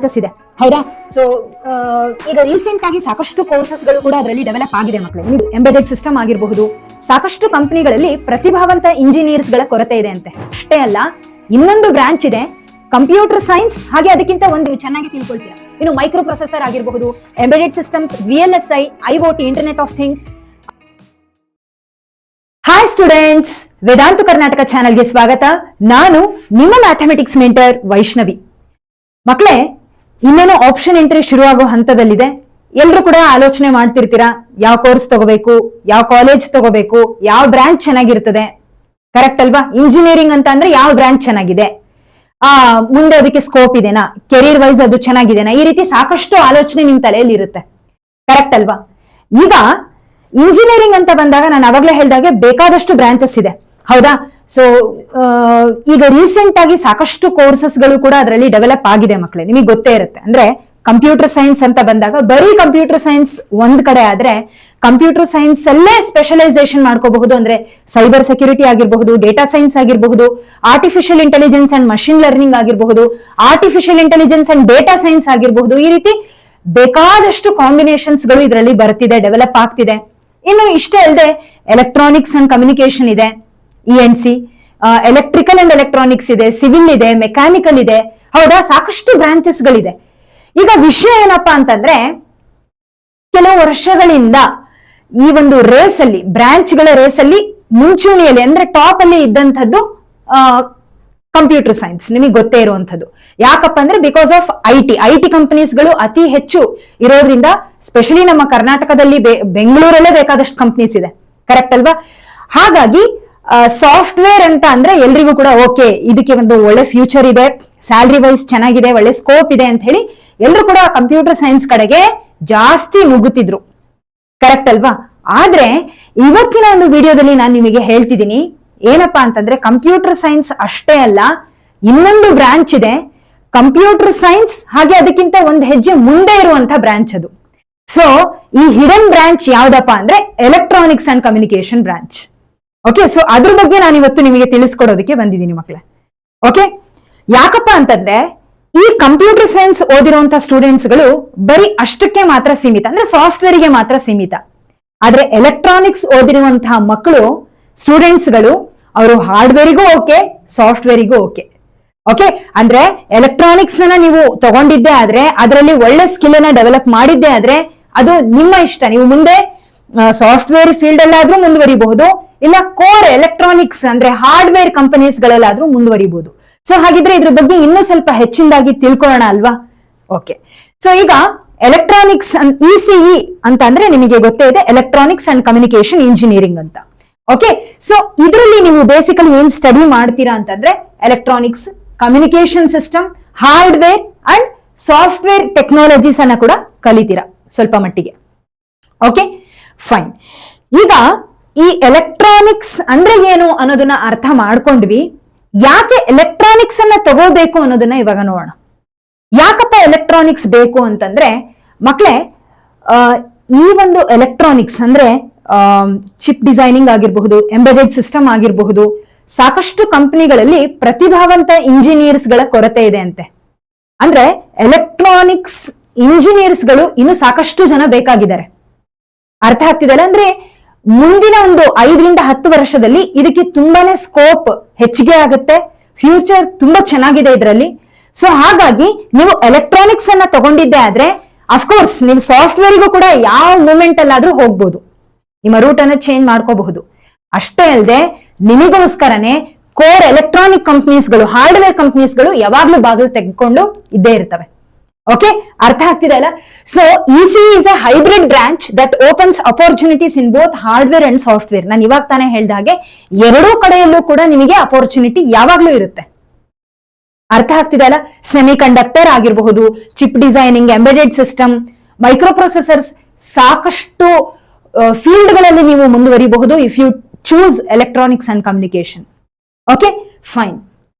Branches ಇದೆ, ಹೌದಾ? So ಈಗ ರೀಸೆಂಟ್ ಆಗಿ ಸಾಕಷ್ಟು ಕೋರ್ಸಸ್ಗಳು ಕೂಡ ಅದರಲ್ಲಿ ಡೆವಲಪ್ ಆಗಿದೆ ಮಕ್ಕಳೇ. ಎಂಬೆಡೆಡ್ ಸಿಸ್ಟಮ್ ಆಗಿರಬಹುದು, ಸಾಕಷ್ಟು ಕಂಪನಿಗಳಲ್ಲಿ ಪ್ರತಿಭಾವಂತ ಇಂಜಿನಿಯರ್ಸ್ ಗಳ ಕೊರತೆ ಇದೆ ಅಂತೆ. ಅಷ್ಟೇ ಅಲ್ಲ, ಇನ್ನೊಂದು ಬ್ರಾಂಚ್ ಇದೆ ಕಂಪ್ಯೂಟರ್ ಸೈನ್ಸ್, ಹಾಗೆ ಅದಕ್ಕಿಂತ ಒಂದು ಚೆನ್ನಾಗಿ ತಿಳ್ಕೊಳ್ತೀರಾ, ಇನ್ನು ಮೈಕ್ರೋ ಪ್ರೊಸೆಸರ್ ಆಗಿರಬಹುದು, embedded systems, VLSI, IoT, internet of things. Hi students, Vedanta Karnataka ಚಾನೆಲ್ಗೆ ಸ್ವಾಗತ. ನಾನು ನಿಮ್ಮ ಮ್ಯಾಥಮೆಟಿಕ್ಸ್ ಮೆಂಟರ್ ವೈಷ್ಣವಿ. ಮಕ್ಕಳೇ, ಇನ್ನೇನು ಆಪ್ಷನ್ ಎಂಟ್ರಿ ಶುರುವಾಗೋ ಹಂತದಲ್ಲಿದೆ. ಎಲ್ರು ಕೂಡ ಆಲೋಚನೆ ಮಾಡ್ತಿರ್ತೀರಾ, ಯಾವ ಕೋರ್ಸ್ ತಗೋಬೇಕು, ಯಾವ ಕಾಲೇಜ್ ತಗೋಬೇಕು, ಯಾವ ಬ್ರಾಂಚ್ ಚೆನ್ನಾಗಿರ್ತದೆ. ಕರೆಕ್ಟ್ ಅಲ್ವಾ? ಇಂಜಿನಿಯರಿಂಗ್ ಅಂತ ಅಂದ್ರೆ ಯಾವ ಬ್ರಾಂಚ್ ಚೆನ್ನಾಗಿದೆ, ಮುಂದೆ ಅದಕ್ಕೆ ಸ್ಕೋಪ್ ಇದೆನಾ, ಕೆರಿಯರ್ ವೈಸ್ ಅದು ಚೆನ್ನಾಗಿದೆನಾ, ಈ ರೀತಿ ಸಾಕಷ್ಟು ಆಲೋಚನೆ ನಿಮ್ ತಲೆಯಲ್ಲಿ ಇರುತ್ತೆ. ಕರೆಕ್ಟ್ ಅಲ್ವಾ? ಈಗ ಇಂಜಿನಿಯರಿಂಗ್ ಅಂತ ಬಂದಾಗ ನಾನು ಅವಾಗ್ಲೇ ಹೇಳ್ದಾಗೆ ಬೇಕಾದಷ್ಟು ಬ್ರಾಂಚಸ್ ಇದೆ, ಹೌದಾ? ಸೊ ಈಗ ರೀಸೆಂಟ್ ಆಗಿ ಸಾಕಷ್ಟು ಕೋರ್ಸಸ್ಗಳು ಕೂಡ ಅದರಲ್ಲಿ ಡೆವಲಪ್ ಆಗಿದೆ ಮಕ್ಕಳೇ, ನಿಮಗೆ ಗೊತ್ತೇ ಇರುತ್ತೆ. ಅಂದ್ರೆ ಕಂಪ್ಯೂಟರ್ ಸೈನ್ಸ್ ಅಂತ ಬಂದಾಗ ಬರೀ ಕಂಪ್ಯೂಟರ್ ಸೈನ್ಸ್ ಒಂದ್ ಕಡೆ ಆದ್ರೆ, ಕಂಪ್ಯೂಟರ್ ಸೈನ್ಸ್ ಅಲ್ಲೇ ಸ್ಪೆಷಲೈಸೇಷನ್ ಮಾಡ್ಕೋಬಹುದು. ಅಂದ್ರೆ ಸೈಬರ್ ಸೆಕ್ಯೂರಿಟಿ ಆಗಿರಬಹುದು, ಡೇಟಾ ಸೈನ್ಸ್ ಆಗಿರಬಹುದು, artificial intelligence and machine learning ಆಗಿರಬಹುದು, artificial intelligence and data science ಆಗಿರಬಹುದು. ಈ ರೀತಿ ಬೇಕಾದಷ್ಟು ಕಾಂಬಿನೇಷನ್ಸ್ ಗಳು ಇದರಲ್ಲಿ ಬರ್ತಿದೆ, ಡೆವಲಪ್ ಆಗ್ತಿದೆ. ಇನ್ನು ಇಷ್ಟೇ ಅಲ್ಲದೆ ಎಲೆಕ್ಟ್ರಾನಿಕ್ಸ್ ಅಂಡ್ ಕಮ್ಯುನಿಕೇಶನ್ ಇದೆ, ENC, ಎಲೆಕ್ಟ್ರಿಕಲ್ ಅಂಡ್ ಎಲೆಕ್ಟ್ರಾನಿಕ್ಸ್ ಇದೆ, ಸಿವಿಲ್ ಇದೆ, ಮೆಕ್ಯಾನಿಕಲ್ ಇದೆ, ಹೌದಾ? ಸಾಕಷ್ಟು ಬ್ರಾಂಚಸ್ ಗಳಿದೆ. ಈಗ ವಿಷಯ ಏನಪ್ಪಾ ಅಂತಂದ್ರೆ, ಕೆಲವು ವರ್ಷಗಳಿಂದ ಈ ಒಂದು ರೇಸ್ ಅಲ್ಲಿ, ಬ್ರಾಂಚ್ ಗಳ ರೇಸ್ ಅಲ್ಲಿ ಮುಂಚೂಣಿಯಲ್ಲಿ ಅಂದ್ರೆ ಟಾಪ್ ಅಲ್ಲಿ ಇದ್ದಂಥದ್ದು ಕಂಪ್ಯೂಟರ್ ಸೈನ್ಸ್. ನಿಮಗೆ ಗೊತ್ತೇ ಇರುವಂತದ್ದು. ಯಾಕಪ್ಪ ಅಂದ್ರೆ because of I T companies ಗಳು ಅತಿ ಹೆಚ್ಚು ಇರೋದ್ರಿಂದ, ಸ್ಪೆಷಲಿ ನಮ್ಮ ಕರ್ನಾಟಕದಲ್ಲಿ ಬೆಂಗಳೂರಲ್ಲೇ ಬೇಕಾದಷ್ಟು ಕಂಪನೀಸ್ ಇದೆ. ಕರೆಕ್ಟ್ ಅಲ್ವಾ? ಹಾಗಾಗಿ ಸಾಫ್ಟ್ವೇರ್ ಅಂತ ಅಂದ್ರೆ ಎಲ್ರಿಗೂ ಕೂಡ ಓಕೆ, ಇದಕ್ಕೆ ಒಂದು ಒಳ್ಳೆ ಫ್ಯೂಚರ್ ಇದೆ, ಸ್ಯಾಲ್ರಿ ವೈಸ್ ಚೆನ್ನಾಗಿದೆ, ಒಳ್ಳೆ ಸ್ಕೋಪ್ ಇದೆ ಅಂತ ಹೇಳಿ ಎಲ್ರು ಕೂಡ ಕಂಪ್ಯೂಟರ್ ಸೈನ್ಸ್ ಕಡೆಗೆ ಜಾಸ್ತಿ ನುಗ್ಗುತ್ತಿದ್ರು. ಕರೆಕ್ಟ್ ಅಲ್ವಾ? ಆದ್ರೆ ಇವತ್ತಿನ ಒಂದು ವಿಡಿಯೋದಲ್ಲಿ ನಾನು ನಿಮಗೆ ಹೇಳ್ತಿದ್ದೀನಿ ಏನಪ್ಪಾ ಅಂತಂದ್ರೆ, ಕಂಪ್ಯೂಟರ್ ಸೈನ್ಸ್ ಅಷ್ಟೇ ಅಲ್ಲ, ಇನ್ನೊಂದು ಬ್ರಾಂಚ್ ಇದೆ ಕಂಪ್ಯೂಟರ್ ಸೈನ್ಸ್, ಹಾಗೆ ಅದಕ್ಕಿಂತ ಒಂದು ಹೆಜ್ಜೆ ಮುಂದೆ ಇರುವಂತ ಬ್ರಾಂಚ್ ಅದು. ಸೊ ಈ ಹಿಡನ್ ಬ್ರಾಂಚ್ ಯಾವ್ದಪ್ಪ ಅಂದ್ರೆ electronics and communication branch. Okay, so ಅದ್ರ ಬಗ್ಗೆ ನಾನು ಇವತ್ತು ನಿಮಗೆ ತಿಳಿಸ್ಕೊಡೋದಕ್ಕೆ ಬಂದಿದ್ದೀನಿ ಮಕ್ಕಳೇ. ಓಕೆ, ಯಾಕಪ್ಪ ಅಂತಂದ್ರೆ ಈ ಕಂಪ್ಯೂಟರ್ ಸೈನ್ಸ್ ಓದಿರುವಂತಹ ಸ್ಟೂಡೆಂಟ್ಸ್ ಗಳು ಬರೀ ಅಷ್ಟಕ್ಕೆ ಮಾತ್ರ ಸೀಮಿತ, ಅಂದ್ರೆ ಸಾಫ್ಟ್ವೇರ್ ಗೆ ಮಾತ್ರ ಸೀಮಿತ. ಆದ್ರೆ ಎಲೆಕ್ಟ್ರಾನಿಕ್ಸ್ ಓದಿರುವಂತಹ ಮಕ್ಕಳು, ಸ್ಟೂಡೆಂಟ್ಸ್ ಗಳು, ಅವರು ಹಾರ್ಡ್ವೇರಿಗೂ ಓಕೆ, ಸಾಫ್ಟ್ವೇರಿಗೂ ಓಕೆ. ಓಕೆ, ಅಂದ್ರೆ ಎಲೆಕ್ಟ್ರಾನಿಕ್ಸ್ ನೀವು ತಗೊಂಡಿದ್ದೆ ಆದ್ರೆ, ಅದರಲ್ಲಿ ಒಳ್ಳೆ ಸ್ಕಿಲ್ ಅನ್ನ ಡೆವಲಪ್ ಮಾಡಿದ್ದೆ ಆದ್ರೆ ಅದು ನಿಮ್ಮ ಇಷ್ಟ. ನೀವು ಮುಂದೆ ಸಾಫ್ಟ್ವೇರ್ ಫೀಲ್ಡ್ ಅಲ್ಲಾದ್ರೂ ಮುಂದುವರಿಬಹುದು, ಇಲ್ಲ ಕೋರ್ ಎಲೆಕ್ಟ್ರಾನಿಕ್ಸ್ ಅಂದ್ರೆ ಹಾರ್ಡ್ವೇರ್ ಕಂಪನೀಸ್ ಗಳಲ್ಲಾದ್ರೂ ಮುಂದುವರಿಬಹುದು. ಸೊ ಹಾಗಿದ್ರೆ ಇದ್ರ ಬಗ್ಗೆ ಇನ್ನೂ ಸ್ವಲ್ಪ ಹೆಚ್ಚಿನದಾಗಿ ತಿಳ್ಕೊಳ್ಳೋಣ ಅಲ್ವಾ? ಓಕೆ, ಸೊ ಈಗ ಎಲೆಕ್ಟ್ರಾನಿಕ್ಸ್ ECE ಅಂತ ಅಂದ್ರೆ ನಿಮಗೆ ಗೊತ್ತೇ ಇದೆ, ಎಲೆಕ್ಟ್ರಾನಿಕ್ಸ್ ಅಂಡ್ ಕಮ್ಯುನಿಕೇಶನ್ ಇಂಜಿನಿಯರಿಂಗ್ ಅಂತ. ಓಕೆ, ಸೊ ಇದರಲ್ಲಿ ನೀವು ಬೇಸಿಕಲಿ ಏನ್ ಸ್ಟಡಿ ಮಾಡ್ತೀರಾ ಅಂತಂದ್ರೆ, electronics, communication system, hardware and software technologies ಅನ್ನ ಕೂಡ ಕಲಿತೀರಾ ಸ್ವಲ್ಪ ಮಟ್ಟಿಗೆ. Okay, fine. ಈಗ ಈ ಎಲೆಕ್ಟ್ರಾನಿಕ್ಸ್ ಅಂದ್ರೆ ಏನು ಅನ್ನೋದನ್ನ ಅರ್ಥ ಮಾಡ್ಕೊಂಡ್ವಿ. ಯಾಕೆ ಎಲೆಕ್ಟ್ರಾನಿಕ್ಸ್ ಅನ್ನ ತಗೋಬೇಕು ಅನ್ನೋದನ್ನ ಇವಾಗ ನೋಡೋಣ. ಯಾಕಪ್ಪ ಎಲೆಕ್ಟ್ರಾನಿಕ್ಸ್ ಬೇಕು ಅಂತಂದ್ರೆ ಮಕ್ಕಳೇ, ಈ ಒಂದು ಎಲೆಕ್ಟ್ರಾನಿಕ್ಸ್ ಅಂದ್ರೆ ಚಿಪ್ ಡಿಸೈನಿಂಗ್ ಆಗಿರಬಹುದು, ಎಂಬೆಡೆಡ್ ಸಿಸ್ಟಮ್ ಆಗಿರಬಹುದು, ಸಾಕಷ್ಟು ಕಂಪನಿಗಳಲ್ಲಿ ಪ್ರತಿಭಾವಂತ ಇಂಜಿನಿಯರ್ಸ್ ಗಳ ಕೊರತೆ ಇದೆ ಅಂತೆ. ಅಂದ್ರೆ ಎಲೆಕ್ಟ್ರಾನಿಕ್ಸ್ ಇಂಜಿನಿಯರ್ಸ್ ಗಳು ಇನ್ನು ಸಾಕಷ್ಟು ಜನ ಬೇಕಾಗಿದ್ದಾರೆ. ಅರ್ಥ ಆಗ್ತಿದೆಯಲ್ಲ? ಅಂದ್ರೆ ಮುಂದಿನ ಒಂದು 5 ರಿಂದ 10 ವರ್ಷದಲ್ಲಿ ಇದಕ್ಕೆ ತುಂಬಾನೇ ಸ್ಕೋಪ್ ಹೆಚ್ಚಿಗೆ ಆಗುತ್ತೆ, ಫ್ಯೂಚರ್ ತುಂಬಾ ಚೆನ್ನಾಗಿದೆ ಇದರಲ್ಲಿ. ಸೊ ಹಾಗಾಗಿ ನೀವು ಎಲೆಕ್ಟ್ರಾನಿಕ್ಸ್ ಅನ್ನ ತಗೊಂಡಿದ್ದೆ ಆದ್ರೆ ಅಫ್ಕೋರ್ಸ್ ನೀವು ಸಾಫ್ಟ್ವೇರ್ಗೂ ಕೂಡ ಯಾವ ಮೂಮೆಂಟ್ ಅಲ್ಲಾದ್ರೂ ಹೋಗ್ಬೋದು, ನಿಮ್ಮ ರೂಟ್ ಅನ್ನ ಚೇಂಜ್ ಮಾಡ್ಕೋಬಹುದು. ಅಷ್ಟೇ ಅಲ್ಲದೆ ನಿಮಗೋಸ್ಕರನೇ ಕೋರ್ ಎಲೆಕ್ಟ್ರಾನಿಕ್ ಕಂಪನೀಸ್ಗಳು, ಹಾರ್ಡ್ವೇರ್ ಕಂಪನೀಸ್ಗಳು ಯಾವಾಗ್ಲೂ ಬಾಗಿಲು ತೆಗೆದುಕೊಂಡು ಇದ್ದೇ ಇರ್ತವೆ. ಓಕೆ, ಅರ್ಥ ಆಗ್ತಿದೆ ಅಲ್ಲ? So ECE is a hybrid branch that opens opportunities in both hardware and software. ನಾನು ಇವಾಗ ತಾನೇ ಹೇಳ್ದ ಹಾಗೆ ಎರಡೂ ಕಡೆಯಲ್ಲೂ ಕೂಡ ನಿಮಗೆ ಅಪರ್ಚುನಿಟಿ ಯಾವಾಗ್ಲೂ ಇರುತ್ತೆ. ಅರ್ಥ ಆಗ್ತಿದೆ ಅಲ್ಲ? ಸೆಮಿ ಕಂಡಕ್ಟರ್ ಆಗಿರಬಹುದು, chip designing, embedded system, micro processors, ಸಾಕಷ್ಟು ಫೀಲ್ಡ್ ಗಳಲ್ಲಿ ನೀವು ಮುಂದುವರಿಬಹುದು if you choose electronics and communication. Okay, fine.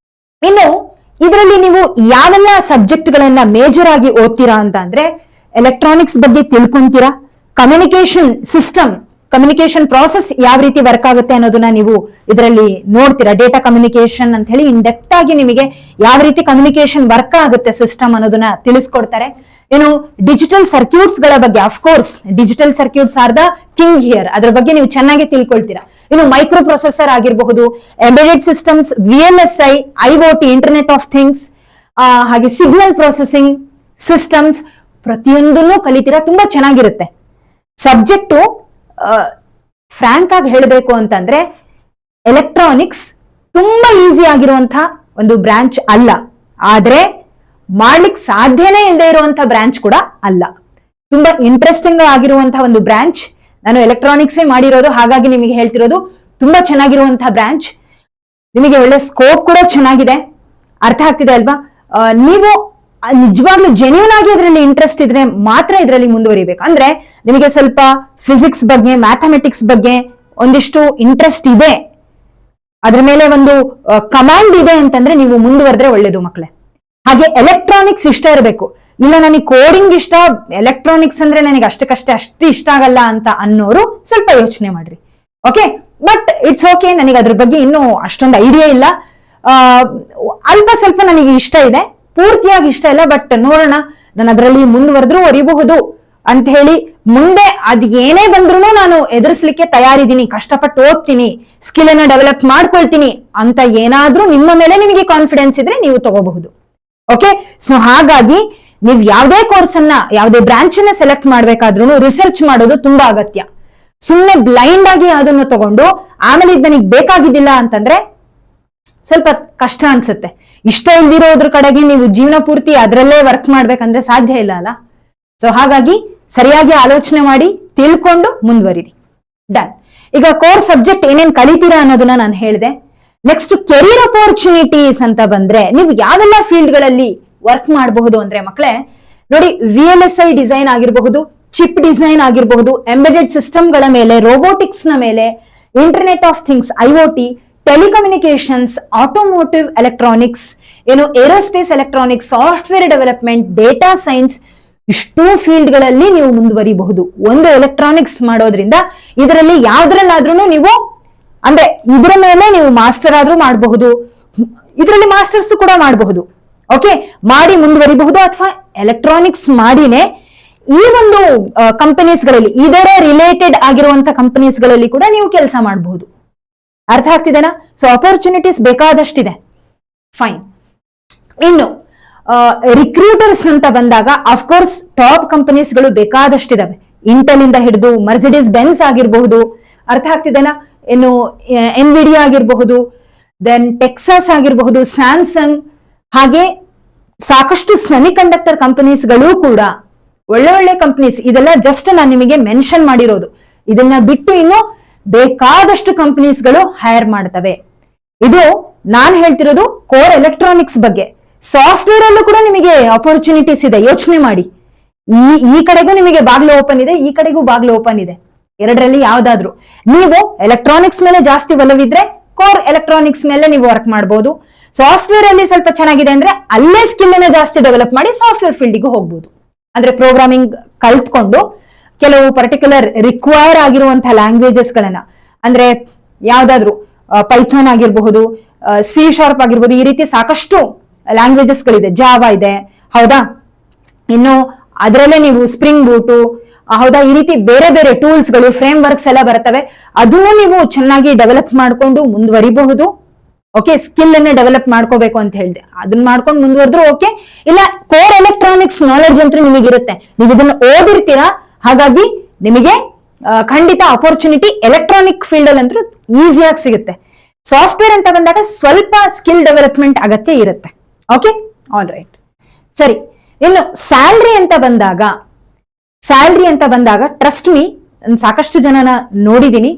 ಇನ್ನು ಇದರಲ್ಲಿ ನೀವು ಯಾವೆಲ್ಲ ಸಬ್ಜೆಕ್ಟ್ ಗಳನ್ನ ಮೇಜರ್ ಆಗಿ ಓದ್ತೀರಾ ಅಂತ ಅಂದ್ರೆ, ಎಲೆಕ್ಟ್ರಾನಿಕ್ಸ್ ಬಗ್ಗೆ ತಿಳ್ಕೊಂತೀರಾ, ಕಮ್ಯುನಿಕೇಶನ್ ಸಿಸ್ಟಮ್ ಕಮ್ಯುನಿಕೇಶನ್ ಪ್ರಾಸೆಸ್ ಯಾವ ರೀತಿ ವರ್ಕ್ ಆಗುತ್ತೆ ಅನ್ನೋದನ್ನ ನೀವು ಇದರಲ್ಲಿ ನೋಡ್ತೀರಾ. ಡೇಟಾ ಕಮ್ಯುನಿಕೇಶನ್ ಅಂತ ಹೇಳಿ ಇನ್ ಡೆಪ್ತ್ ಆಗಿ ನಿಮಗೆ ಯಾವ ರೀತಿ ಕಮ್ಯುನಿಕೇಶನ್ ವರ್ಕ್ ಆಗುತ್ತೆ ಸಿಸ್ಟಮ್ ಅನ್ನೋದನ್ನ ತಿಳಿಸ್ಕೊಡ್ತಾರೆ. ಏನು ಡಿಜಿಟಲ್ ಸರ್ಕ್ಯೂಟ್ಸ್ ಗಳ ಬಗ್ಗೆ, of course digital circuits are the king here, ಅದ್ರ ಬಗ್ಗೆ ನೀವು ಚೆನ್ನಾಗಿ ತಿಳ್ಕೊಳ್ತೀರಾ. ಇನ್ನು ಮೈಕ್ರೋ ಪ್ರೊಸೆಸರ್ ಆಗಿರಬಹುದು, embedded systems, VLSI, IoT, internet of things, ಹಾಗೆ ಸಿಗ್ನಲ್ ಪ್ರೊಸೆಸಿಂಗ್ ಸಿಸ್ಟಮ್ಸ್, ಪ್ರತಿಯೊಂದನ್ನು ಕಲಿತೀರಾ. ತುಂಬಾ ಚೆನ್ನಾಗಿರುತ್ತೆ ಸಬ್ಜೆಕ್ಟು. ಫ್ರಾಂಕ್ ಆಗಿ ಹೇಳಬೇಕು ಅಂತಂದ್ರೆ ಎಲೆಕ್ಟ್ರಾನಿಕ್ಸ್ ತುಂಬಾ ಈಸಿ ಆಗಿರುವಂತಹ ಒಂದು ಬ್ರಾಂಚ್ ಅಲ್ಲ, ಆದ್ರೆ ಮಾಡ್ಲಿಕ್ಕೆ ಸಾಧ್ಯನೇ ಇಲ್ಲದೆ ಇರುವಂತಹ ಬ್ರಾಂಚ್ ಕೂಡ ಅಲ್ಲ. ತುಂಬಾ ಇಂಟ್ರೆಸ್ಟಿಂಗ್ ಆಗಿರುವಂತಹ ಒಂದು ಬ್ರಾಂಚ್. ನಾನು ಎಲೆಕ್ಟ್ರಾನಿಕ್ಸೇ ಮಾಡಿರೋದು, ಹಾಗಾಗಿ ನಿಮಗೆ ಹೇಳ್ತಿರೋದು ತುಂಬಾ ಚೆನ್ನಾಗಿರುವಂತಹ ಬ್ರಾಂಚ್. ನಿಮಗೆ ಒಳ್ಳೆ ಸ್ಕೋಪ್ ಕೂಡ ಚೆನ್ನಾಗಿದೆ. ಅರ್ಥ ಆಗ್ತಿದೆ ಅಲ್ವಾ? ನೀವು ನಿಜವಾಗ್ಲೂ ಜೆನ್ಯೂನ್ ಆಗಿ ಅದರಲ್ಲಿ ಇಂಟ್ರೆಸ್ಟ್ ಇದ್ರೆ ಮಾತ್ರ ಇದರಲ್ಲಿ ಮುಂದುವರಿಬೇಕು. ಅಂದ್ರೆ ನಿಮಗೆ ಸ್ವಲ್ಪ ಫಿಸಿಕ್ಸ್ ಬಗ್ಗೆ, ಮ್ಯಾಥಮೆಟಿಕ್ಸ್ ಬಗ್ಗೆ ಒಂದಿಷ್ಟು ಇಂಟ್ರೆಸ್ಟ್ ಇದೆ, ಅದ್ರ ಮೇಲೆ ಒಂದು ಕಮಾಂಡ್ ಇದೆ ಅಂತಂದ್ರೆ ನೀವು ಮುಂದುವರೆದ್ರೆ ಒಳ್ಳೇದು ಮಕ್ಕಳೇ. ಹಾಗೆ ಎಲೆಕ್ಟ್ರಾನಿಕ್ಸ್ ಇಷ್ಟ ಇರಬೇಕು. ಇಲ್ಲ ನನಗೆ ಕೋಡಿಂಗ್ ಇಷ್ಟ, ಎಲೆಕ್ಟ್ರಾನಿಕ್ಸ್ ಅಂದ್ರೆ ನನಗೆ ಅಷ್ಟಕ್ಕಷ್ಟೇ ಅಷ್ಟು ಇಷ್ಟ ಆಗಲ್ಲ ಅಂತ ಅನ್ನೋರು ಸ್ವಲ್ಪ ಯೋಚನೆ ಮಾಡ್ರಿ. Okay, but it's okay. ನನಗೆ ಅದ್ರ ಬಗ್ಗೆ ಇನ್ನೂ ಅಷ್ಟೊಂದು ಐಡಿಯಾ ಇಲ್ಲ. ಅಲ್ಪ ಸ್ವಲ್ಪ ನನಗೆ ಇಷ್ಟ ಇದೆ, ಪೂರ್ತಿಯಾಗಿ ಇಷ್ಟ ಇಲ್ಲ. ಬಟ್ ನೋಡೋಣ, ನಾನು ಅದರಲ್ಲಿ ಮುಂದುವರೆದ್ರೂ ಒರಿಬಹುದು ಅಂತ ಹೇಳಿ ಮುಂದೆ ಅದ್ ಏನೇ ಬಂದ್ರು ನಾನು ಎದುರಿಸ್ಲಿಕ್ಕೆ ತಯಾರಿದ್ದೀನಿ. ಕಷ್ಟಪಟ್ಟು ಓದ್ತೀನಿ, ಸ್ಕಿಲ್ ಅನ್ನ ಡೆವಲಪ್ ಮಾಡ್ಕೊಳ್ತೀನಿ ಅಂತ ಏನಾದ್ರೂ ನಿಮ್ಮ ಮೇಲೆ ನಿಮಗೆ ಕಾನ್ಫಿಡೆನ್ಸ್ ಇದ್ರೆ ನೀವು ತಗೋಬಹುದು. ಓಕೆ, ಸೊ ಹಾಗಾಗಿ ನೀವು ಯಾವುದೇ ಕೋರ್ಸ್ ಅನ್ನ, ಯಾವುದೇ ಬ್ರಾಂಚ್ ಅನ್ನ ಸೆಲೆಕ್ಟ್ ಮಾಡ್ಬೇಕಾದ್ರೂ ರಿಸರ್ಚ್ ಮಾಡೋದು ತುಂಬಾ ಅಗತ್ಯ. ಸುಮ್ಮನೆ ಬ್ಲೈಂಡ್ ಆಗಿ ಅದನ್ನು ತಗೊಂಡು ಆಮೇಲೆ ಇದು ನನಗೆ ಬೇಕಾಗಿದ್ದಿಲ್ಲ ಅಂತಂದ್ರೆ ಸ್ವಲ್ಪ ಕಷ್ಟ ಅನ್ಸುತ್ತೆ. ಇಷ್ಟ ಇಲ್ದಿರೋದ್ರ ಕಡೆಗೆ ನೀವು ಜೀವನ ಪೂರ್ತಿ ಅದರಲ್ಲೇ ವರ್ಕ್ ಮಾಡ್ಬೇಕಂದ್ರೆ ಸಾಧ್ಯ ಇಲ್ಲ ಅಲ್ಲ. ಸೊ ಹಾಗಾಗಿ ಸರಿಯಾಗಿ ಆಲೋಚನೆ ಮಾಡಿ ತಿಳ್ಕೊಂಡು ಮುಂದುವರಿರಿ. ಡನ್. ಈಗ ಕೋರ್ ಸಬ್ಜೆಕ್ಟ್ ಏನೇನ್ ಕಲಿತೀರಾ ಅನ್ನೋದನ್ನ ನಾನು ಹೇಳಿದೆ. ನೆಕ್ಸ್ಟ್ ಕೆರಿಯರ್ ಅಪರ್ಚುನಿಟೀಸ್ ಅಂತ ಬಂದ್ರೆ ನೀವು ಯಾವೆಲ್ಲ ಫೀಲ್ಡ್ ಗಳಲ್ಲಿ ವರ್ಕ್ ಮಾಡಬಹುದು ಅಂದ್ರೆ ಮಕ್ಕಳೇ ನೋಡಿ, VLSI ಡಿಸೈನ್ ಆಗಿರಬಹುದು, ಚಿಪ್ ಡಿಸೈನ್ ಆಗಿರಬಹುದು, ಎಂಬೆಡೆಡ್ ಸಿಸ್ಟಮ್ ಗಳ ಮೇಲೆ, ರೋಬೋಟಿಕ್ಸ್ ನ ಮೇಲೆ, internet of things, IoT, telecommunications, automotive electronics, ಏನು aerospace electronics, software development, data science, ಇಷ್ಟೂ ಫೀಲ್ಡ್ ಗಳಲ್ಲಿ ನೀವು ಮುಂದುವರಿಬಹುದು. ಒಂದು ಎಲೆಕ್ಟ್ರಾನಿಕ್ಸ್ ಮಾಡೋದ್ರಿಂದ ಇದರಲ್ಲಿ ಯಾವ್ದ್ರಲ್ಲಾದ್ರೂ ನೀವು ಅಂದ್ರೆ ಇದ್ರ ಮೇಲೆ ನೀವು ಮಾಸ್ಟರ್ ಆದ್ರೂ ಮಾಡಬಹುದು, ಇದರಲ್ಲಿ ಮಾಸ್ಟರ್ಸ್ ಕೂಡ ಮಾಡಬಹುದು. ಓಕೆ, ಮಾಡಿ ಮುಂದುವರಿಬಹುದು. ಅಥವಾ ಎಲೆಕ್ಟ್ರಾನಿಕ್ಸ್ ಮಾಡಿನೇ ಈ ಒಂದು ಕಂಪನೀಸ್ಗಳಲ್ಲಿ, ಇದರ ರಿಲೇಟೆಡ್ ಆಗಿರುವಂತಹ ಕಂಪನೀಸ್ಗಳಲ್ಲಿ ಕೂಡ ನೀವು ಕೆಲಸ ಮಾಡಬಹುದು. ಅರ್ಥ ಆಗ್ತಿದೆನಾ? ಸೊ ಅಪರ್ಚುನಿಟೀಸ್ ಬೇಕಾದಷ್ಟಿದೆ. ಫೈನ್. ಇನ್ನು ರಿಕ್ರೂಟರ್ಸ್ ಅಂತ ಬಂದಾಗ ಅಫ್ಕೋರ್ಸ್ ಟಾಪ್ ಕಂಪನೀಸ್ಗಳು ಬೇಕಾದಷ್ಟಿದಾವೆ. ಇಂಟೆಲ್ ಇಂದ ಹಿಡಿದು ಮರ್ಸಿಡೀಸ್ ಬೆನ್ಸ್ ಆಗಿರಬಹುದು, ಅರ್ಥ ಆಗ್ತಿದೆನಾ? ಇನ್ನು ಎನ್ವಿಡಿಯಾ ಆಗಿರಬಹುದು, ದೆನ್ ಟೆಕ್ಸಾಸ್ ಆಗಿರಬಹುದು, ಸ್ಯಾಮ್ಸಂಗ್, ಹಾಗೆ ಸಾಕಷ್ಟು ಸೆಮಿ ಕಂಡಕ್ಟರ್ ಕಂಪನೀಸ್ಗಳು ಕೂಡ ಒಳ್ಳೆ ಒಳ್ಳೆ ಕಂಪನೀಸ್. ಇದೆಲ್ಲ ಜಸ್ಟ್ ನಾನು ನಿಮಗೆ ಮೆನ್ಷನ್ ಮಾಡಿರೋದು. ಇದನ್ನ ಬಿಟ್ಟು ಇನ್ನು ಬೇಕಾದಷ್ಟು ಕಂಪನೀಸ್ಗಳು ಹೈರ್ ಮಾಡ್ತವೆ. ಇದು ನಾನು ಹೇಳ್ತಿರೋದು ಕೋರ್ ಎಲೆಕ್ಟ್ರಾನಿಕ್ಸ್ ಬಗ್ಗೆ. ಸಾಫ್ಟ್ವೇರ್ ಅಲ್ಲೂ ಕೂಡ ನಿಮಗೆ ಅಪರ್ಚುನಿಟೀಸ್ ಇದೆ. ಯೋಚನೆ ಮಾಡಿ, ಈ ಕಡೆಗೂ ನಿಮಗೆ ಬಾಗ್ಲು ಓಪನ್ ಇದೆ, ಈ ಕಡೆಗೂ ಬಾಗ್ಲು ಓಪನ್ ಇದೆ. ಎರಡರಲ್ಲಿ ಯಾವ್ದಾದ್ರು ನೀವು ಎಲೆಕ್ಟ್ರಾನಿಕ್ಸ್ ಮೇಲೆ ಜಾಸ್ತಿ ಒಲವಿದ್ರೆ ಕೋರ್ ಎಲೆಕ್ಟ್ರಾನಿಕ್ಸ್ ಮೇಲೆ ನೀವು ವರ್ಕ್ ಮಾಡಬಹುದು. ಸಾಫ್ಟ್ವೇರ್ ಅಲ್ಲಿ ಸ್ವಲ್ಪ ಚೆನ್ನಾಗಿದೆ ಅಂದ್ರೆ ಅಲ್ಲೇ ಸ್ಕಿಲ್ ಅನ್ನ ಜಾಸ್ತಿ ಡೆವಲಪ್ ಮಾಡಿ ಸಾಫ್ಟ್ವೇರ್ ಫೀಲ್ಡ್ಗೆ ಹೋಗ್ಬೋದು. ಅಂದ್ರೆ ಪ್ರೋಗ್ರಾಮಿಂಗ್ ಕಲ್ತ್ಕೊಂಡು ಕೆಲವು ಪರ್ಟಿಕ್ಯುಲರ್ ರಿಕ್ವೈರ್ ಆಗಿರುವಂತಹ ಲ್ಯಾಂಗ್ವೇಜಸ್ ಗಳನ್ನ, ಅಂದ್ರೆ ಯಾವ್ದಾದ್ರು ಪೈಥಾನ್ ಆಗಿರಬಹುದು, C# ಆಗಿರ್ಬೋದು, ಈ ರೀತಿ ಸಾಕಷ್ಟು ಲ್ಯಾಂಗ್ವೇಜಸ್ ಗಳಿದೆ. ಜಾವಾ ಇದೆ, ಹೌದಾ? ಇನ್ನು ಅದರಲ್ಲೇ ನೀವು ಸ್ಪ್ರಿಂಗ್ ಬೂಟು, ಹೌದಾ, ಈ ರೀತಿ ಬೇರೆ ಬೇರೆ ಟೂಲ್ಸ್ ಗಳು, ಫ್ರೇಮ್ ವರ್ಕ್ಸ್ ಎಲ್ಲ ಬರ್ತವೆ. ಅದನ್ನು ನೀವು ಚೆನ್ನಾಗಿ ಡೆವಲಪ್ ಮಾಡ್ಕೊಂಡು ಮುಂದುವರಿಬಹುದು. ಓಕೆ, ಸ್ಕಿಲ್ ಅನ್ನ ಡೆವಲಪ್ ಮಾಡ್ಕೋಬೇಕು ಅಂತ ಹೇಳಿದೆ, ಅದನ್ನ ಮಾಡ್ಕೊಂಡು ಮುಂದುವರೆದ್ರು ಓಕೆ. ಇಲ್ಲ, ಕೋರ್ ಎಲೆಕ್ಟ್ರಾನಿಕ್ಸ್ ನಾಲೆಡ್ಜ್ ಅಂತೂ ನಿಮಗಿರುತ್ತೆ, ನೀವು ಇದನ್ನ ಓದಿರ್ತೀರಾ. ಹಾಗಾಗಿ ನಿಮಗೆ ಖಂಡಿತ ಅಪರ್ಚುನಿಟಿ ಎಲೆಕ್ಟ್ರಾನಿಕ್ ಫೀಲ್ಡ್ ಅಲ್ಲಿ ಅಂತೂ ಈಸಿಯಾಗಿ ಸಿಗುತ್ತೆ. ಸಾಫ್ಟ್ವೇರ್ ಅಂತ ಬಂದಾಗ ಸ್ವಲ್ಪ ಸ್ಕಿಲ್ ಡೆವಲಪ್ಮೆಂಟ್ ಅಗತ್ಯ ಇರುತ್ತೆ. ಓಕೆ, ಆಲ್ ರೈಟ್, ಸರಿ. ಇನ್ನು ಸ್ಯಾಲ್ರಿ ಅಂತ ಬಂದಾಗ ಟ್ರಸ್ಟ್ ಮೀ, ಸಾಕಷ್ಟು ಜನನ ನೋಡಿದೀನಿ.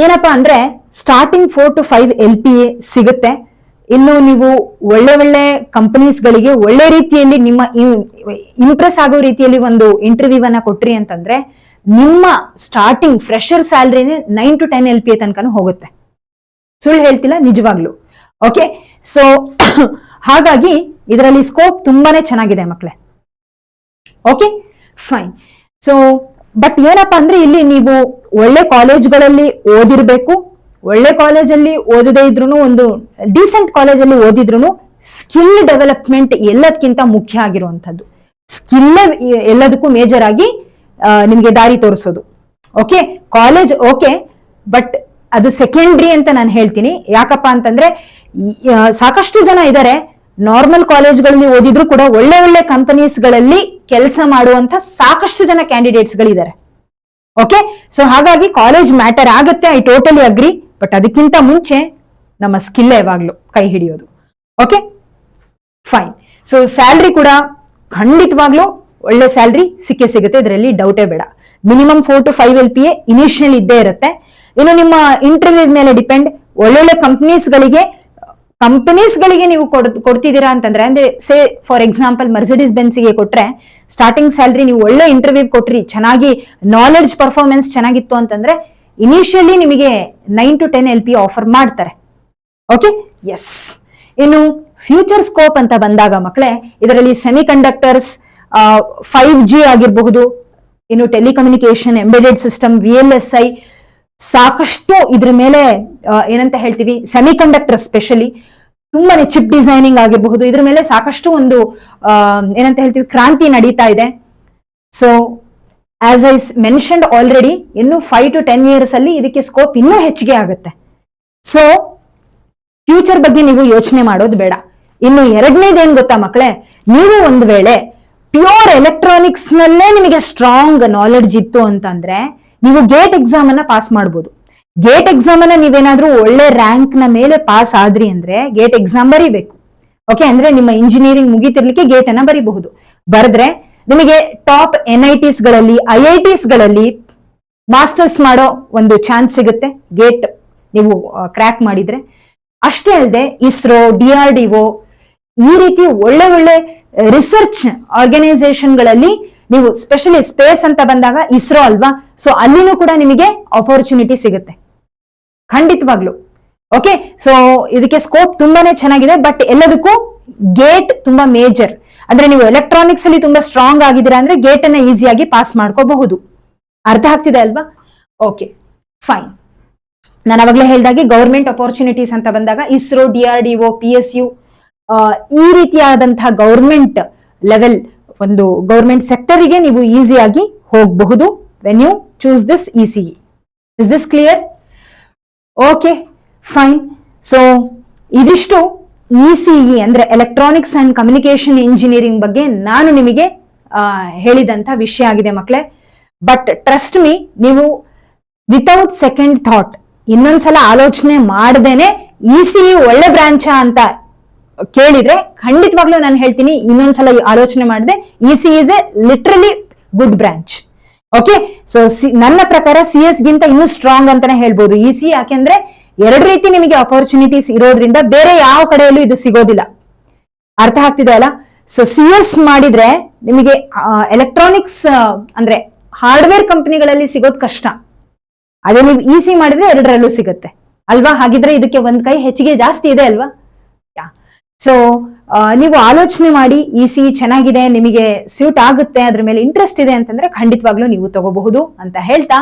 ಏನಪ್ಪಾ ಅಂದ್ರೆ ಸ್ಟಾರ್ಟಿಂಗ್ 4 to 5 LPA ಸಿಗುತ್ತೆ. ಇನ್ನು ನೀವು ಒಳ್ಳೆ ಒಳ್ಳೆ ಕಂಪನೀಸ್ಗಳಿಗೆ ಒಳ್ಳೆ ರೀತಿಯಲ್ಲಿ ನಿಮ್ಮ ಇಂಪ್ರೆಸ್ ಆಗೋ ರೀತಿಯಲ್ಲಿ ಒಂದು ಇಂಟರ್ವ್ಯೂ ಅನ್ನ ಕೊಟ್ರಿ ಅಂತಂದ್ರೆ ನಿಮ್ಮ ಸ್ಟಾರ್ಟಿಂಗ್ ಫ್ರೆಶರ್ ಸ್ಯಾಲ್ರಿನೇ 9 to 10 LPA ತನಕನೂ ಹೋಗುತ್ತೆ. ಸುಳ್ಳು ಹೇಳ್ತಿಲ್ಲ, ನಿಜವಾಗ್ಲು. ಓಕೆ, ಸೊ ಹಾಗಾಗಿ ಇದರಲ್ಲಿ ಸ್ಕೋಪ್ ತುಂಬಾನೇ ಚೆನ್ನಾಗಿದೆ ಮಕ್ಕಳೇ. Okay, fine. ಸೊ ಬಟ್ ಏನಪ್ಪಾ ಅಂದ್ರೆ ಇಲ್ಲಿ ನೀವು ಒಳ್ಳೆ ಕಾಲೇಜ್ಗಳಲ್ಲಿ ಓದಿರ್ಬೇಕು, ಒಳ್ಳೆ ಕಾಲೇಜಲ್ಲಿ ಓದದೇ ಇದ್ರು ಒಂದು ಡೀಸೆಂಟ್ ಕಾಲೇಜಲ್ಲಿ ಓದಿದ್ರು ಸ್ಕಿಲ್ ಡೆವಲಪ್ಮೆಂಟ್ ಎಲ್ಲದಕ್ಕಿಂತ ಮುಖ್ಯ ಆಗಿರುವಂತದ್ದು. ಸ್ಕಿಲ್ ಎಲ್ಲದಕ್ಕೂ ಮೇಜರ್ ಆಗಿ ನಿಮ್ಗೆ ದಾರಿ ತೋರಿಸೋದು. ಓಕೆ, ಕಾಲೇಜ್ ಓಕೆ, ಬಟ್ ಅದು ಸೆಕೆಂಡ್ರಿ ಅಂತ ನಾನು ಹೇಳ್ತೀನಿ. ಯಾಕಪ್ಪ ಅಂತಂದ್ರೆ ಸಾಕಷ್ಟು ಜನ ಇದ್ದಾರೆ ನಾರ್ಮಲ್ ಕಾಲೇಜ್ಗಳಲ್ಲಿ ಓದಿದ್ರು ಕೂಡ ಒಳ್ಳೆ ಒಳ್ಳೆ ಕಂಪನೀಸ್ ಗಳಲ್ಲಿ ಕೆಲಸ ಮಾಡುವಂತ ಸಾಕಷ್ಟು ಜನ ಕ್ಯಾಂಡಿಡೇಟ್ಸ್ ಗಳಿದ್ದಾರೆ. ಓಕೆ, ಸೊ ಹಾಗಾಗಿ ಕಾಲೇಜ್ ಮ್ಯಾಟರ್ ಆಗುತ್ತೆ, ಐ ಟೋಟಲಿ ಅಗ್ರಿ. ಬಟ್ ಅದಕ್ಕಿಂತ ಮುಂಚೆ ನಮ್ಮ ಸ್ಕಿಲ್ ಯಾವಾಗ್ಲೂ ಕೈ ಹಿಡಿಯೋದು. Okay fine. ಸೊ ಸ್ಯಾಲ್ರಿ ಕೂಡ ಖಂಡಿತವಾಗ್ಲೂ ಒಳ್ಳೆ ಸ್ಯಾಲ್ರಿ ಸಿಗುತ್ತೆ, ಇದರಲ್ಲಿ ಡೌಟೇ ಬೇಡ. ಮಿನಿಮಮ್ 4 to 5 LPA ಇನಿಷಿಯಲ್ ಇದ್ದೇ ಇರುತ್ತೆ. ಇನ್ನು ನಿಮ್ಮ ಇಂಟರ್ವ್ಯೂ ಮೇಲೆ ಡಿಪೆಂಡ್. ಒಳ್ಳೊಳ್ಳೆ ಕಂಪನೀಸ್ಗಳಿಗೆ ನೀವು ಕೊಡ್ತಿದ್ದೀರಾ ಅಂತಂದ್ರೆ, ಅಂದ್ರೆ ಸೇ ಫಾರ್ ಎಕ್ಸಾಂಪಲ್ ಮರ್ಸಿಡೀಸ್ ಬೆನ್ಸ್ಗೆ ಕೊಟ್ರೆ ಸ್ಟಾರ್ಟಿಂಗ್ ಸ್ಯಾಲ್ರಿ ನೀವು ಒಳ್ಳೆ ಇಂಟರ್ವ್ಯೂ ಕೊಟ್ರಿ, ಚೆನ್ನಾಗಿ ನಾಲೆಡ್ಜ್ ಪರ್ಫಾರ್ಮೆನ್ಸ್ ಚೆನ್ನಾಗಿತ್ತು ಅಂತಂದ್ರೆ ಇನಿಷಿಯಲಿ ನಿಮಗೆ 9 to 10 LPA ಆಫರ್ ಮಾಡ್ತಾರೆ. Okay, yes. ಇನ್ನು ಫ್ಯೂಚರ್ ಸ್ಕೋಪ್ ಅಂತ ಬಂದಾಗ ಮಕ್ಕಳೇ, ಇದರಲ್ಲಿ ಸೆಮಿ ಕಂಡಕ್ಟರ್ಸ್, 5G ಆಗಿರಬಹುದು, ಇನ್ನು ಟೆಲಿಕಮ್ಯುನಿಕೇಶನ್, ಎಂಬೆಡೆಡ್ ಸಿಸ್ಟಮ್, VLSI, ಸಾಕಷ್ಟು ಇದ್ರ ಮೇಲೆ ಏನಂತ ಹೇಳ್ತೀವಿ, ಸೆಮಿ ಕಂಡಕ್ಟರ್ ಸ್ಪೆಷಲಿ ತುಂಬಾನೇ ಚಿಪ್ ಡಿಸೈನಿಂಗ್ ಆಗಿರಬಹುದು, ಇದ್ರ ಮೇಲೆ ಸಾಕಷ್ಟು ಒಂದು ಏನಂತ ಹೇಳ್ತೀವಿ ಕ್ರಾಂತಿ ನಡೀತಾ ಇದೆ. So as I mentioned already, ಇನ್ನು 5 to 10 years ಅಲ್ಲಿ ಇದಕ್ಕೆ ಸ್ಕೋಪ್ ಇನ್ನೂ ಹೆಚ್ಚಿಗೆ ಆಗುತ್ತೆ. ಸೊ ಫ್ಯೂಚರ್ ಬಗ್ಗೆ ನೀವು ಯೋಚನೆ ಮಾಡೋದು ಬೇಡ. ಇನ್ನು ಎರಡನೇದೇನ್ ಗೊತ್ತಾ ಮಕ್ಕಳೇ, ನೀವು ಒಂದು ವೇಳೆ ಪ್ಯೂರ್ ಎಲೆಕ್ಟ್ರಾನಿಕ್ಸ್ ನಲ್ಲೇ ನಿಮಗೆ ಸ್ಟ್ರಾಂಗ್ ನಾಲೆಡ್ಜ್ ಇತ್ತು ಅಂತಂದ್ರೆ ನೀವು ಗೇಟ್ ಎಕ್ಸಾಮ್ ಅನ್ನ ಪಾಸ್ ಮಾಡ್ಬೋದು. ಗೇಟ್ ಎಕ್ಸಾಮ್ ಅನ್ನ ನೀವೇನಾದ್ರೂ ಒಳ್ಳೆ ರ್ಯಾಂಕ್ ನ ಮೇಲೆ ಪಾಸ್ ಆದ್ರಿ ಅಂದ್ರೆ ಗೇಟ್ ಎಕ್ಸಾಮ್ ಬರೀಬೇಕು. ಓಕೆ, ಅಂದ್ರೆ ನಿಮ್ಮ ಇಂಜಿನಿಯರಿಂಗ್ ಮುಗಿತಿರ್ಲಿಕ್ಕೆ ಗೇಟ್ ಅನ್ನ ಬರೀಬಹುದು. ಬರೆದ್ರೆ ನಿಮಗೆ ಟಾಪ್ NITs ಗಳಲ್ಲಿ, IITs ಗಳಲ್ಲಿ ಮಾಸ್ಟರ್ಸ್ ಮಾಡೋ ಒಂದು ಚಾನ್ಸ್ ಸಿಗುತ್ತೆ ಗೇಟ್ ನೀವು ಕ್ರ್ಯಾಕ್ ಮಾಡಿದ್ರೆ. ಅಷ್ಟೇ ಅಲ್ಲದೆ ಇಸ್ರೋ, DRDO ಈ ರೀತಿ ಒಳ್ಳೆ ಒಳ್ಳೆ ರಿಸರ್ಚ್ ಆರ್ಗನೈಸೇಷನ್ ಗಳಲ್ಲಿ ನೀವು, ಸ್ಪೆಷಲಿ ಸ್ಪೇಸ್ ಅಂತ ಬಂದಾಗ ಇಸ್ರೋ ಅಲ್ವಾ, ಸೊ ಅಲ್ಲಿನೂ ಕೂಡ ನಿಮಗೆ ಆಪರ್ಚುನಿಟಿ ಸಿಗುತ್ತೆ ಖಂಡಿತವಾಗ್ಲು. ಓಕೆ, ಸೊ ಇದಕ್ಕೆ ಸ್ಕೋಪ್ ತುಂಬಾನೇ ಚೆನ್ನಾಗಿದೆ. ಬಟ್ ಎಲ್ಲದಕ್ಕೂ ಗೇಟ್ ತುಂಬಾ ಮೇಜರ್. ಅಂದ್ರೆ ನೀವು ಎಲೆಕ್ಟ್ರಾನಿಕ್ಸ್ ಅಲ್ಲಿ ತುಂಬಾ ಸ್ಟ್ರಾಂಗ್ ಆಗಿದ್ದೀರಾ ಅಂದ್ರೆ ಗೇಟ್ ಅನ್ನ ಈಸಿಯಾಗಿ ಪಾಸ್ ಮಾಡ್ಕೋಬಹುದು. ಅರ್ಥ ಆಗ್ತಿದೆ ಅಲ್ವಾ? Okay fine. ನಾನು ಅವಾಗಲೇ ಹೇಳ್ದಾಗೆ ಗೌರ್ಮೆಂಟ್ ಅಪರ್ಚುನಿಟೀಸ್ ಅಂತ ಬಂದಾಗ ಇಸ್ರೋ, DRDO, PSU ಈ ರೀತಿಯಾದಂತಹ ಗೌರ್ಮೆಂಟ್ ಲೆವೆಲ್ ಒಂದು ಗೌರ್ಮೆಂಟ್ ಸೆಕ್ಟರಿಗೆ ನೀವು ಈಸಿಯಾಗಿ ಹೋಗಬಹುದು when you choose this ECE. Is this clear? Okay fine. So ಇದಿಷ್ಟು ECE ಅಂದ್ರೆ ಎಲೆಕ್ಟ್ರಾನಿಕ್ಸ್ ಅಂಡ್ ಕಮ್ಯುನಿಕೇಶನ್ ಇಂಜಿನಿಯರಿಂಗ್ ಬಗ್ಗೆ ನಾನು ನಿಮಗೆ ಹೇಳಿದಂತ ವಿಷಯ ಆಗಿದೆ ಮಕ್ಕಳೇ. ಬಟ್ ಟ್ರಸ್ಟ್ ಮೀ, ನೀವು ವಿತೌಟ್ ಸೆಕೆಂಡ್ ಥಾಟ್ ಇನ್ನೊಂದ್ಸಲ ಆಲೋಚನೆ ಮಾಡದೇನೆ ECE ಒಳ್ಳೆ ಬ್ರಾಂಚ ಅಂತ ಕೇಳಿದ್ರೆ ಖಂಡಿತವಾಗ್ಲೂ ನಾನು ಹೇಳ್ತೀನಿ, ಇನ್ನೊಂದ್ಸಲ ಆಲೋಚನೆ ಮಾಡಿದೆ ECE is A literally good branch. Okay, so ನನ್ನ ಪ್ರಕಾರ CS ಗಿಂತ ಇನ್ನೂ ಸ್ಟ್ರಾಂಗ್ ಅಂತಾನೆ ಹೇಳ್ಬೋದು ECE. ಯಾಕೆಂದ್ರೆ ಎರಡು ರೀತಿ ನಿಮಗೆ ಅಪರ್ಚುನಿಟೀಸ್ ಇರೋದ್ರಿಂದ ಬೇರೆ ಯಾವ ಕಡೆಯಲ್ಲೂ ಇದು ಸಿಗೋದಿಲ್ಲ. ಅರ್ಥ ಆಗ್ತಿದೆ ಅಲ್ಲ? ಸೊ CS ಮಾಡಿದ್ರೆ ನಿಮಗೆ ಎಲೆಕ್ಟ್ರಾನಿಕ್ಸ್ ಅಂದ್ರೆ ಹಾರ್ಡ್ವೇರ್ ಕಂಪನಿಗಳಲ್ಲಿ ಸಿಗೋದು ಕಷ್ಟ. ಅದೇ ನೀವು ECE ಮಾಡಿದ್ರೆ ಎರಡರಲ್ಲೂ ಸಿಗುತ್ತೆ ಅಲ್ವಾ? ಹಾಗಿದ್ರೆ ಇದಕ್ಕೆ ಒಂದ್ ಕೈ ಹೆಚ್ಚಿಗೆ ಜಾಸ್ತಿ ಇದೆ ಅಲ್ವಾ? ಸೊ ನೀವು ಆಲೋಚನೆ ಮಾಡಿ, ECE ಚೆನ್ನಾಗಿದೆ, ನಿಮಗೆ ಸ್ಯೂಟ್ ಆಗುತ್ತೆ, ಅದ್ರ ಮೇಲೆ ಇಂಟ್ರೆಸ್ಟ್ ಇದೆ ಅಂತಂದ್ರೆ ಖಂಡಿತವಾಗ್ಲೂ ನೀವು ತಗೋಬಹುದು ಅಂತ ಹೇಳ್ತಾ,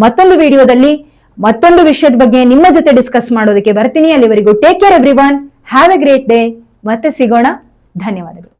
ಮತ್ತೊಂದು ವಿಡಿಯೋದಲ್ಲಿ ಮತ್ತೊಂದು ವಿಷಯದ ಬಗ್ಗೆ ನಿಮ್ಮ ಜೊತೆ ಡಿಸ್ಕಸ್ ಮಾಡೋದಕ್ಕೆ ಬರ್ತೀನಿ. ಅಲ್ಲಿವರೆಗೂ take care everyone, have A great day. ಮತ್ತೆ ಸಿಗೋಣ. ಧನ್ಯವಾದಗಳು.